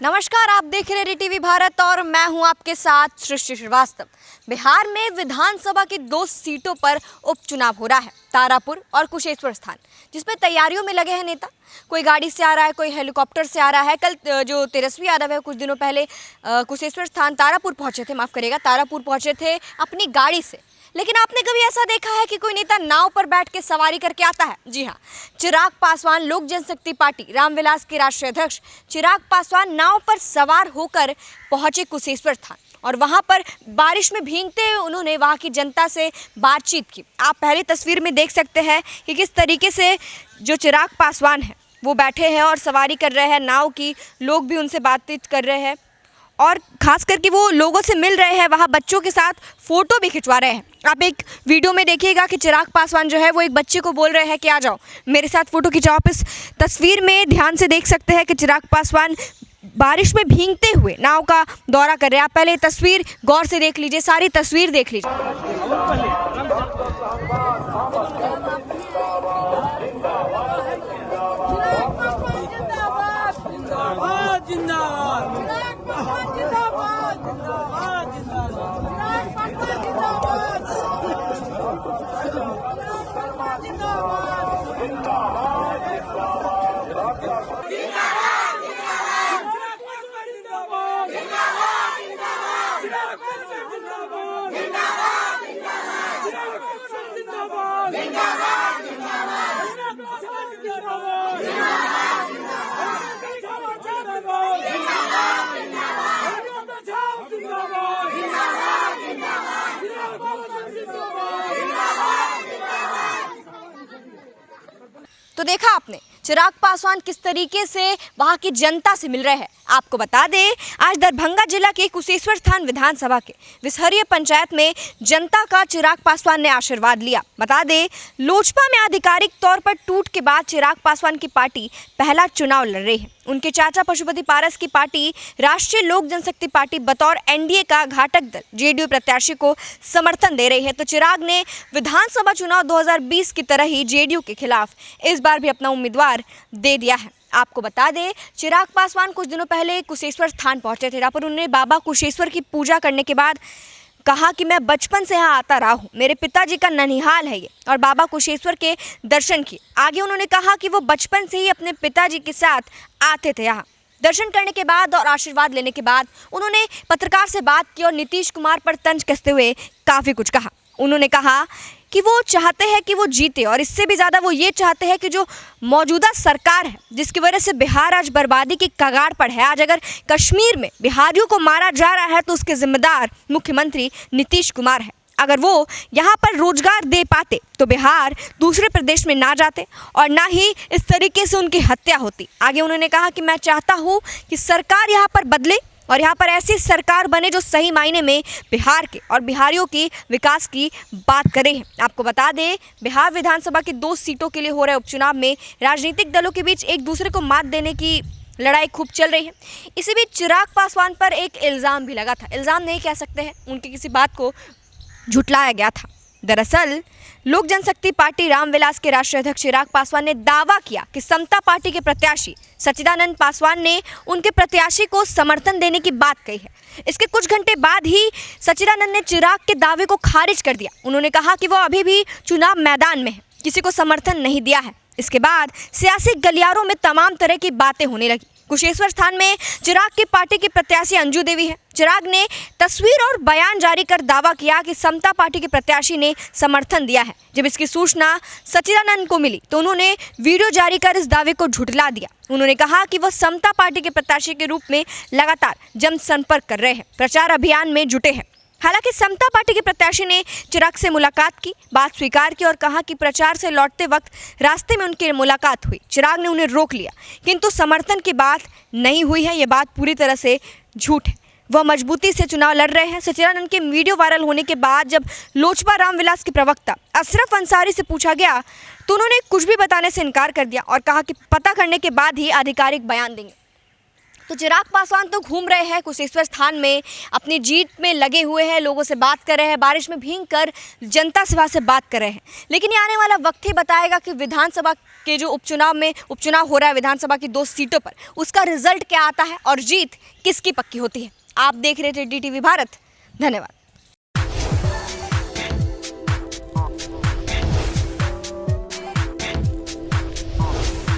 नमस्कार, आप देख रहे हैं टीवी भारत और मैं हूं आपके साथ सृष्टि श्रीवास्तव। बिहार में विधानसभा की 2 सीटों पर उपचुनाव हो रहा है, तारापुर और कुशेश्वर स्थान, जिसमें तैयारियों में लगे हैं नेता। कोई गाड़ी से आ रहा है, कोई हेलीकॉप्टर से आ रहा है। कल जो तेजस्वी यादव है कुछ दिनों पहले कुशेश्वर स्थान तारापुर पहुंचे थे अपनी गाड़ी से। लेकिन आपने कभी ऐसा देखा है कि कोई नेता नाव पर बैठ के सवारी करके आता है? जी हाँ, चिराग पासवान लोक जनशक्ति पार्टी रामविलास के राष्ट्रीय अध्यक्ष चिराग पासवान नाव पर सवार होकर पहुंचे कुशेश्वर स्थान और वहां पर बारिश में भीगते हुए उन्होंने वहां की जनता से बातचीत की। आप पहले तस्वीर में देख सकते हैं कि किस तरीके से जो चिराग पासवान है वो बैठे हैं और सवारी कर रहे हैं नाव की। लोग भी उनसे बातचीत कर रहे हैं और खास करके वो लोगों से मिल रहे हैं, वहाँ बच्चों के साथ फ़ोटो भी खिंचवा रहे हैं। आप एक वीडियो में देखिएगा कि चिराग पासवान जो है वो एक बच्चे को बोल रहे हैं कि आ जाओ मेरे साथ फ़ोटो खिंचाओ। आप इस तस्वीर में ध्यान से देख सकते हैं कि चिराग पासवान बारिश में भीगते हुए नाव का दौरा कर रहे हैं। आप पहले तस्वीर गौर से देख लीजिए, सारी तस्वीर देख लीजिए। तो देखा आपने चिराग पासवान किस तरीके से वहां की जनता से मिल रहे हैं। आपको बता दें, आज दरभंगा जिला के कुशेश्वर स्थान विधानसभा के विसहरिया पंचायत में जनता का चिराग पासवान ने आशीर्वाद लिया। बता दें, लोजपा में आधिकारिक तौर पर टूट के बाद चिराग पासवान की पार्टी पहला चुनाव लड़ रही है। उनके चाचा पशुपति पारस की पार्टी राष्ट्रीय लोक जनशक्ति पार्टी बतौर एनडीए का घातक दल जेडीयू प्रत्याशी को समर्थन दे रही है। तो चिराग ने विधानसभा चुनाव 2020 की तरह ही जेडीयू के खिलाफ इस बार भी अपना उम्मीदवार दे दिया है। आपको बता दें, चिराग पासवान कुछ दिनों पहले कुशेश्वर स्थान पहुंचे थे, जहाँ पर उन्होंने बाबा कुशेश्वर की पूजा करने के बाद कहा कि मैं बचपन से यहाँ आता रहा हूँ, मेरे पिताजी का ननिहाल है ये, और बाबा कुशेश्वर के दर्शन किए। आगे उन्होंने कहा कि वो बचपन से ही अपने पिताजी के साथ आते थे यहाँ। दर्शन करने के बाद और आशीर्वाद लेने के बाद उन्होंने पत्रकार से बात की और नीतीश कुमार पर तंज कसते हुए काफ़ी कुछ कहा। उन्होंने कहा कि वो चाहते हैं कि वो जीते और इससे भी ज़्यादा वो ये चाहते हैं कि जो मौजूदा सरकार है जिसकी वजह से बिहार आज बर्बादी की कगार पर है, आज अगर कश्मीर में बिहारियों को मारा जा रहा है तो उसके जिम्मेदार मुख्यमंत्री नीतीश कुमार है। अगर वो यहाँ पर रोजगार दे पाते तो बिहार दूसरे प्रदेश में ना जाते और ना ही इस तरीके से उनकी हत्या होती। आगे उन्होंने कहा कि मैं चाहता हूँ कि सरकार यहाँ पर बदले और यहाँ पर ऐसी सरकार बने जो सही मायने में बिहार के और बिहारियों की विकास की बात करे। आपको बता दें, बिहार विधानसभा की 2 सीटों के लिए हो रहे उपचुनाव में राजनीतिक दलों के बीच एक दूसरे को मात देने की लड़ाई खूब चल रही है। इसी बीच चिराग पासवान पर एक इल्ज़ाम भी लगा था। इल्ज़ाम नहीं कह सकते हैं, उनकी किसी बात को झुटलाया गया था। दरअसल लोक जनशक्ति पार्टी रामविलास के राष्ट्रीय अध्यक्ष चिराग पासवान ने दावा किया कि समता पार्टी के प्रत्याशी सच्चिदानंद पासवान ने उनके प्रत्याशी को समर्थन देने की बात कही है। इसके कुछ घंटे बाद ही सच्चिदानंद ने चिराग के दावे को खारिज कर दिया। उन्होंने कहा कि वो अभी भी चुनाव मैदान में है, किसी को समर्थन नहीं दिया है। इसके बाद सियासी गलियारों में तमाम तरह की बातें होने लगी। कुशेश्वर स्थान में चिराग की पार्टी की प्रत्याशी अंजू देवी है। चिराग ने तस्वीर और बयान जारी कर दावा किया कि समता पार्टी के प्रत्याशी ने समर्थन दिया है। जब इसकी सूचना सच्चिदानंद को मिली तो उन्होंने वीडियो जारी कर इस दावे को झुठला दिया। उन्होंने कहा कि वह समता पार्टी के प्रत्याशी के रूप में लगातार जनसंपर्क कर रहे हैं, प्रचार अभियान में जुटे हैं। हालांकि समता पार्टी के प्रत्याशी ने चिराग से मुलाकात की, बात स्वीकार की और कहा कि प्रचार से लौटते वक्त रास्ते में उनकी मुलाकात हुई। चिराग ने उन्हें रोक लिया, किंतु समर्थन की बात नहीं हुई है। ये बात पूरी तरह से झूठ है। वह मजबूती से चुनाव लड़ रहे हैं। सच्चिदानंद के वीडियो वायरल होने के बाद जब लोजपा रामविलास के प्रवक्ता अशरफ अंसारी से पूछा गया तो उन्होंने कुछ भी बताने से इनकार कर दिया और कहा कि पता करने के बाद ही आधिकारिक बयान देंगे। तो चिराग पासवान तो घूम रहे हैं कुशेश्वर स्थान में, अपनी जीत में लगे हुए हैं, लोगों से बात कर रहे हैं, बारिश में भीगकर जनता सभा से बात कर रहे हैं। लेकिन ये आने वाला वक्त ही बताएगा कि विधानसभा के जो उपचुनाव हो रहा है विधानसभा की 2 सीटों पर, उसका रिजल्ट क्या आता है और जीत किसकी पक्की होती है। आप देख रहे थे DTV भारत। धन्यवाद।